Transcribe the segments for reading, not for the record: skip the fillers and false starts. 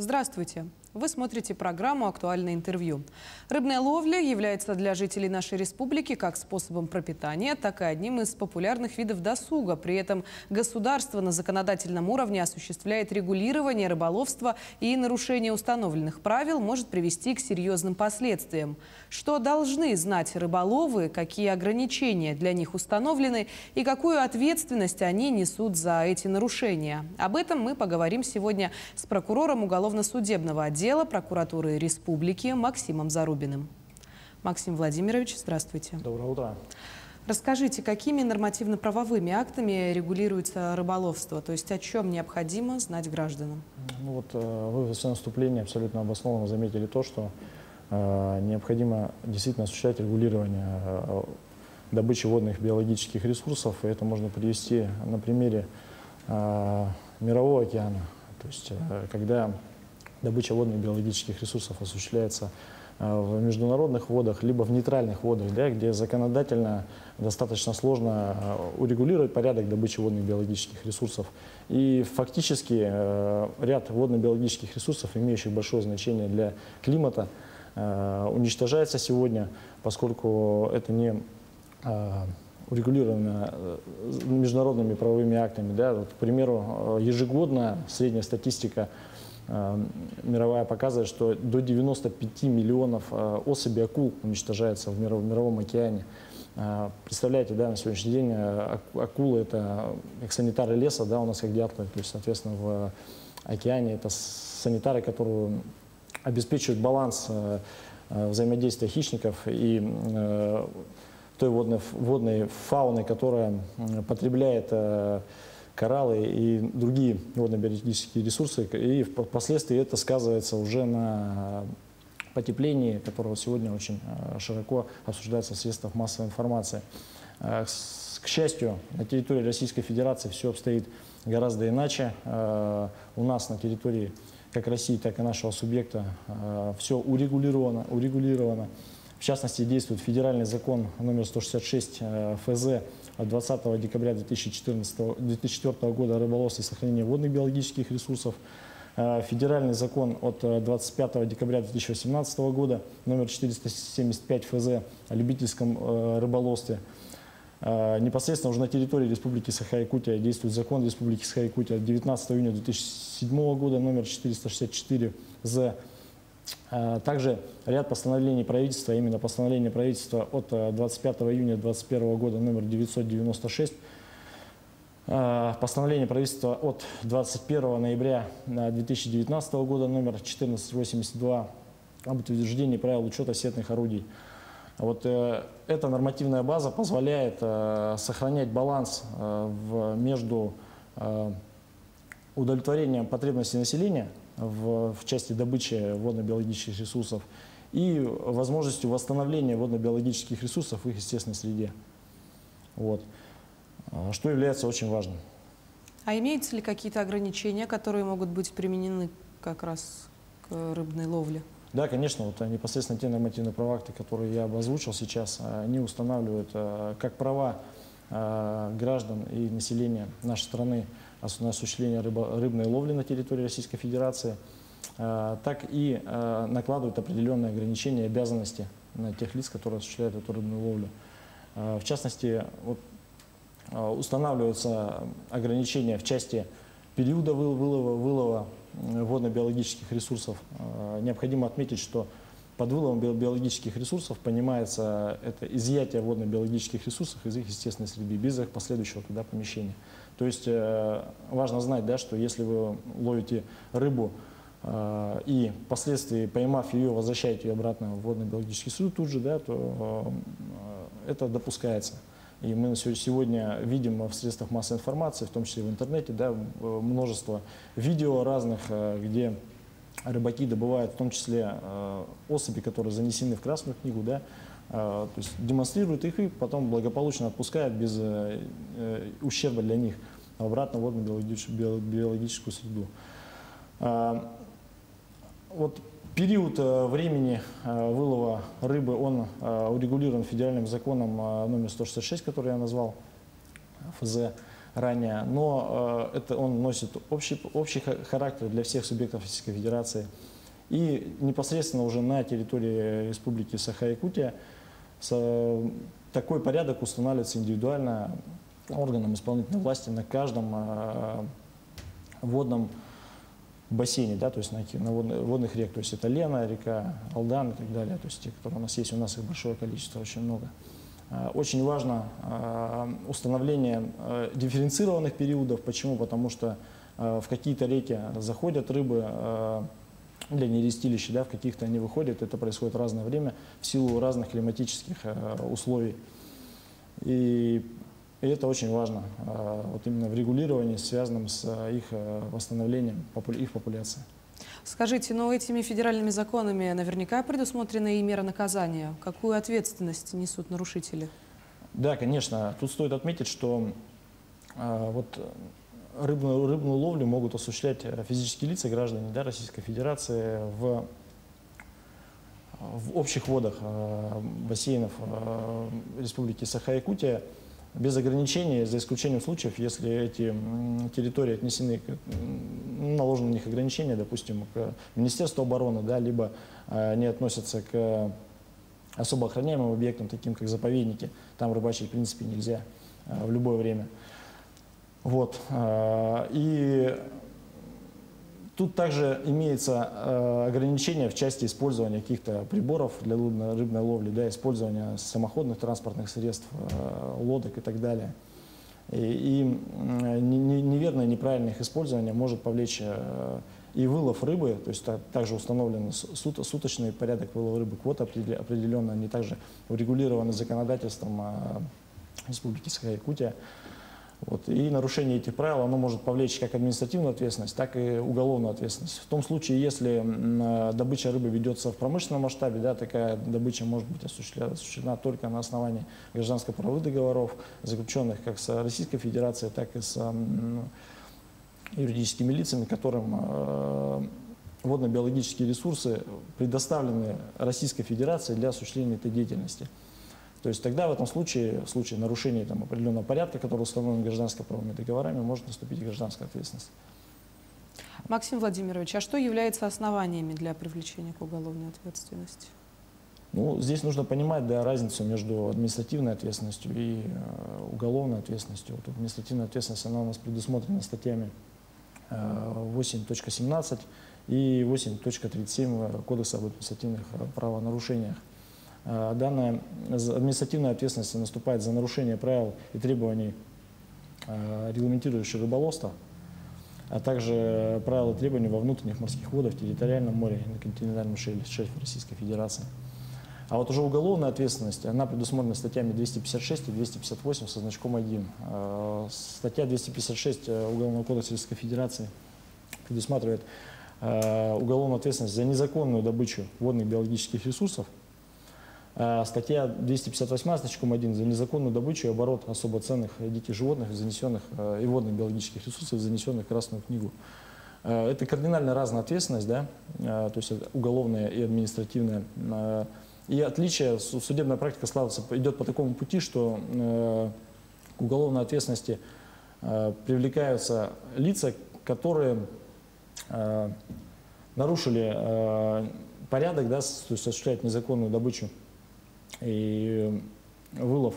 Здравствуйте! Вы смотрите программу «Актуальное интервью». Рыбная ловля является для жителей нашей республики как способом пропитания, так и одним из популярных видов досуга. При этом государство на законодательном уровне осуществляет регулирование рыболовства, и нарушение установленных правил может привести к серьезным последствиям. Что должны знать рыболовы, какие ограничения для них установлены и какую ответственность они несут за эти нарушения? Об этом мы поговорим сегодня с прокурором уголовно-судебного отдела прокуратуры республики Максимом Зарубиным. Максим Владимирович, здравствуйте. Доброе утро. Расскажите, какими нормативно-правовыми актами регулируется рыболовство? То есть о чем необходимо знать гражданам? Вы в своем вступлении абсолютно обоснованно заметили то, что необходимо действительно осуществлять регулирование добычи водных биологических ресурсов. И это можно привести на примере Мирового океана. То есть когда добыча водных биологических ресурсов осуществляется в международных водах, либо в нейтральных водах, да, где законодательно достаточно сложно урегулировать порядок добычи водных биологических ресурсов. И фактически ряд водно-биологических ресурсов, имеющих большое значение для климата, уничтожается сегодня, поскольку это не урегулировано международными правовыми актами. Да. Вот, к примеру, ежегодно средняя статистика мировая показывает, что до 95 миллионов особей акул уничтожается в мировом океане. Представляете, да, на сегодняшний день акулы – это санитары леса, да, у нас как дятлы. То есть, соответственно, в океане это санитары, которые обеспечивают баланс взаимодействия хищников и той водной фауны, которая потребляет кораллы и другие водно-биологические ресурсы, и впоследствии это сказывается уже на потеплении, которое сегодня очень широко обсуждается в средствах массовой информации. К счастью, на территории Российской Федерации все обстоит гораздо иначе. У нас на территории как России, так и нашего субъекта все урегулировано. В частности, действует федеральный закон номер 166 ФЗ от 20 декабря 2004 года о рыболовстве и сохранении водных биологических ресурсов, федеральный закон от 25 декабря 2018 года номер 475 ФЗ о любительском рыболовстве. Непосредственно уже на территории Республики Саха-Якутия действует закон Республики Саха-Якутия от 19 июня 2007 года номер 464 ЗЭ. Также ряд постановлений правительства, именно постановление правительства от 25 июня 2021 года номер 996, постановление правительства от 21 ноября 2019 года номер 1482 об утверждении правил учета сетных орудий. Вот эта нормативная база позволяет сохранять баланс между удовлетворением потребностей населения в части добычи водно-биологических ресурсов и возможностью восстановления водно-биологических ресурсов в их естественной среде. Вот. Что является очень важным. А имеются ли какие-то ограничения, которые могут быть применены как раз к рыбной ловле? Да, конечно, вот непосредственно те нормативные правовые акты, которые я озвучил сейчас, они устанавливают как права граждан и населения нашей страны на осуществление рыбной ловли на территории Российской Федерации, так и накладывают определенные ограничения и обязанности на тех лиц, которые осуществляют эту рыбную ловлю. В частности, вот, устанавливаются ограничения в части периода вылова водно-биологических ресурсов. Необходимо отметить, что под выловом биологических ресурсов понимается это изъятие водно-биологических ресурсов из их естественной среды, без их последующего туда помещения. То есть важно знать, да, что если вы ловите рыбу и впоследствии, поймав ее, возвращаете ее обратно в водно-биологический среду тут же, да, то это допускается. И мы сегодня видим в средствах массовой информации, в том числе в интернете, да, множество видео разных, где рыбаки добывают в том числе особи, которые занесены в Красную книгу, да, то есть демонстрируют их и потом благополучно отпускают без ущерба для них обратно в водно-биологическую среду. Вот период времени вылова рыбы, он урегулирован федеральным законом номер 166, который я назвал, ФЗ. ранее, но он носит общий характер для всех субъектов Российской Федерации. И непосредственно уже на территории Республики Саха-Якутия такой порядок устанавливается индивидуально органом исполнительной власти на каждом водном бассейне, да, то есть на водных рек, то есть это Лена, река Алдан и так далее, то есть те, которые у нас есть, у нас их большое количество, очень много. Очень важно установление дифференцированных периодов. Почему? Потому что в какие-то реки заходят рыбы для нерестилища, да, в каких-то они выходят, это происходит в разное время в силу разных климатических условий. И это очень важно, вот именно в регулировании, связанном с их восстановлением их популяции. Скажите, но этими федеральными законами наверняка предусмотрены и меры наказания. Какую ответственность несут нарушители? Да, конечно. Тут стоит отметить, что вот рыбную ловлю могут осуществлять физические лица, граждане, да, Российской Федерации в общих водах бассейнов Республики Саха-Якутия без ограничений, за исключением случаев, если эти территории отнесены, наложены на них ограничения, допустим, к Министерству обороны, да, либо они относятся к особо охраняемым объектам, таким как заповедники. Там рыбачить, в принципе, нельзя в любое время. Вот. И тут также имеется ограничение в части использования каких-то приборов для рыбной ловли, да, использования самоходных транспортных средств, лодок и так далее. И неверное, неправильное их использование может повлечь и вылов рыбы, то есть также установлен суточный порядок вылова рыбы, квоты определенно, они также урегулированы законодательством Республики Саха-Якутия. Вот. И нарушение этих правил оно может повлечь как административную ответственность, так и уголовную ответственность. В том случае, если добыча рыбы ведется в промышленном масштабе, да, такая добыча может быть осуществлена только на основании гражданско-правовых договоров, заключенных как с Российской Федерацией, так и с юридическими лицами, которым водно-биологические ресурсы предоставлены Российской Федерации для осуществления этой деятельности. То есть тогда в этом случае, в случае нарушения определенного порядка, который установлен гражданско-правовыми договорами, может наступить гражданская ответственность. Максим Владимирович, а что является основаниями для привлечения к уголовной ответственности? Ну, здесь нужно понимать, да, разницу между административной ответственностью и уголовной ответственностью. Вот административная ответственность, она у нас предусмотрена статьями 8.17 и 8.37 Кодекса об административных правонарушениях. Данная административная ответственность наступает за нарушение правил и требований, регламентирующих рыболовство, а также правил и требований во внутренних морских водах, в территориальном море и на континентальном шельфе Российской Федерации. А вот уже уголовная ответственность, она предусмотрена статьями 256 и 258 со значком 1. Статья 256 Уголовного кодекса Российской Федерации предусматривает уголовную ответственность за незаконную добычу водных биологических ресурсов. Статья 258 значком 1 за незаконную добычу и оборот особо ценных диких животных, занесенных и водных биологических ресурсов, занесенных в Красную книгу. Это кардинально разная ответственность, да? То есть уголовная и административная. И отличие, судебная практика идет по такому пути, что к уголовной ответственности привлекаются лица, которые нарушили порядок, да, то есть осуществляют незаконную добычу и вылов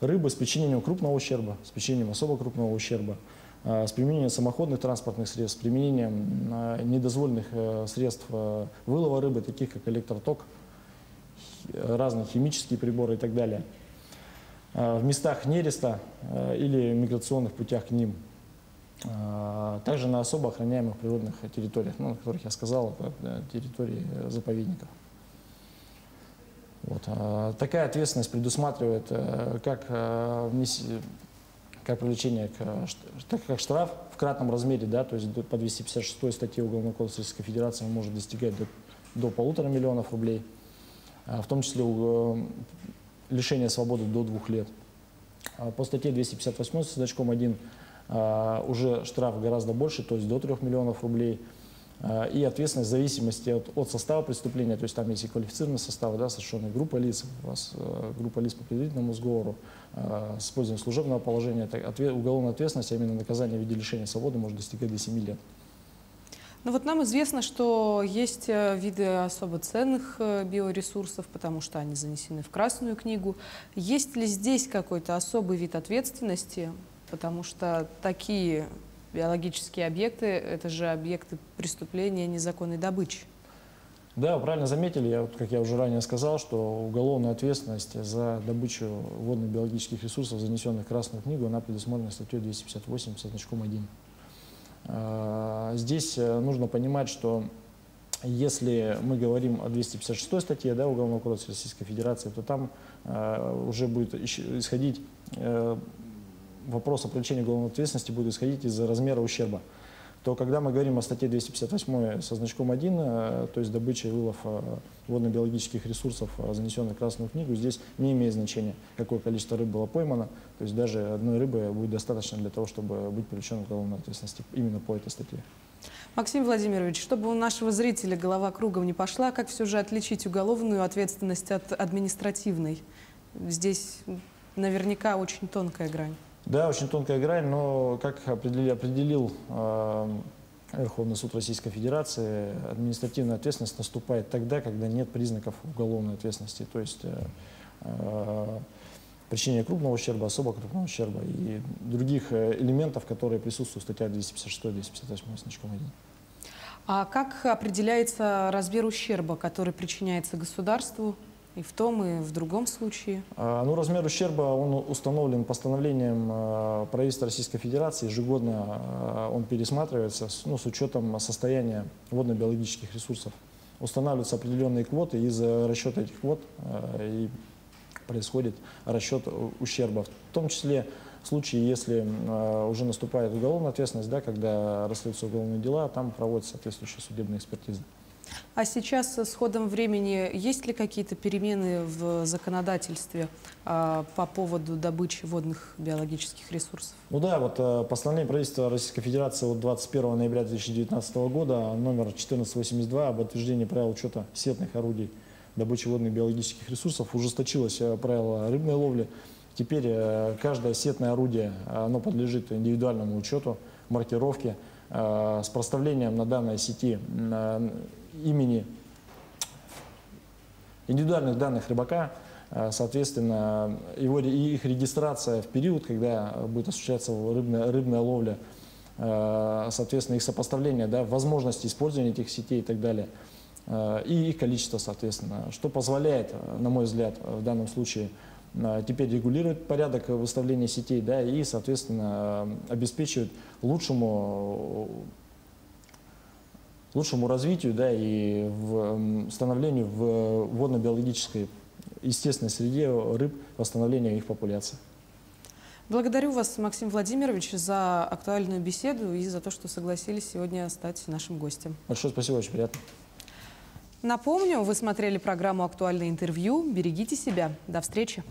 рыбы с причинением крупного ущерба, с причинением особо крупного ущерба, с применением самоходных транспортных средств, с применением недозволенных средств вылова рыбы, таких как электроток, разные химические приборы и так далее, в местах нереста или миграционных путях к ним. Также на особо охраняемых природных территориях, ну, о которых я сказал, это территории заповедников. Вот. Такая ответственность предусматривает как привлечение, как штраф в кратном размере, да, то есть по 256 статье Уголовного кодекса Российской Федерации он может достигать до 1,5 миллиона рублей, в том числе лишение свободы до 2 лет. По статье 258 со значком 1 уже штраф гораздо больше, то есть до 3 миллионов рублей. И ответственность в зависимости от состава преступления, то есть там есть и квалифицированные составы, да, совершенная группа лиц, у вас группа лиц по предварительному сговору, с использованием служебного положения, уголовная ответственность, а именно наказание в виде лишения свободы может достигать до 7 лет. Ну вот нам известно, что есть виды особо ценных биоресурсов, потому что они занесены в Красную книгу. Есть ли здесь какой-то особый вид ответственности, потому что такие биологические объекты – это же объекты преступления незаконной добычи? Да, вы правильно заметили, как я уже ранее сказал, что уголовная ответственность за добычу водно-биологических ресурсов, занесенных в Красную книгу, она предусмотрена статьей 258 со значком 1. Здесь нужно понимать, что если мы говорим о 256 статье, да, Уголовного кодекса Российской Федерации, то там уже будет исходить вопрос о привлечении уголовной ответственности будет исходить из размера ущерба. То когда мы говорим о статье 258 со значком 1, то есть добыча и вылов водно-биологических ресурсов, занесенных в Красную книгу, здесь не имеет значения, какое количество рыб было поймано. То есть даже одной рыбы будет достаточно для того, чтобы быть привлеченным к уголовной ответственности именно по этой статье. Максим Владимирович, чтобы у нашего зрителя голова кругом не пошла, как все же отличить уголовную ответственность от административной? Здесь наверняка очень тонкая грань. Да, очень тонкая грань, но, как определил Верховный суд Российской Федерации, административная ответственность наступает тогда, когда нет признаков уголовной ответственности, то есть причинение крупного ущерба, особо крупного ущерба и других элементов, которые присутствуют в статьях 256-258 значком 1. А как определяется размер ущерба, который причиняется государству? И в том, и в другом случае? Ну, размер ущерба он установлен постановлением правительства Российской Федерации. Ежегодно он пересматривается с учетом состояния водно-биологических ресурсов. Устанавливаются определенные квоты, из расчета этих квот и происходит расчет ущерба. В том числе в случае, если уже наступает уголовная ответственность, да, когда расследуются уголовные дела, там проводятся соответствующие судебные экспертизы. А сейчас с ходом времени есть ли какие-то перемены в законодательстве по поводу добычи водных биологических ресурсов? Ну да, вот постановление правительства Российской Федерации от 21 ноября 2019 года номер 1482 об утверждении правил учета сетных орудий добычи водных биологических ресурсов ужесточилось правило рыбной ловли. Теперь каждое сетное орудие оно подлежит индивидуальному учету, маркировке, с проставлением на данной сети имени индивидуальных данных рыбака, соответственно, их регистрация в период, когда будет осуществляться рыбная ловля, соответственно, их сопоставление, да, возможности использования этих сетей и так далее, и их количество, соответственно, что позволяет, на мой взгляд, в данном случае теперь регулировать порядок выставления сетей, да, и, соответственно, обеспечивает лучшему развитию, да, и становлению в водно-биологической естественной среде рыб, восстановлению их популяции. Благодарю вас, Максим Владимирович, за актуальную беседу и за то, что согласились сегодня стать нашим гостем. Большое спасибо, очень приятно. Напомню, вы смотрели программу «Актуальное интервью». Берегите себя. До встречи.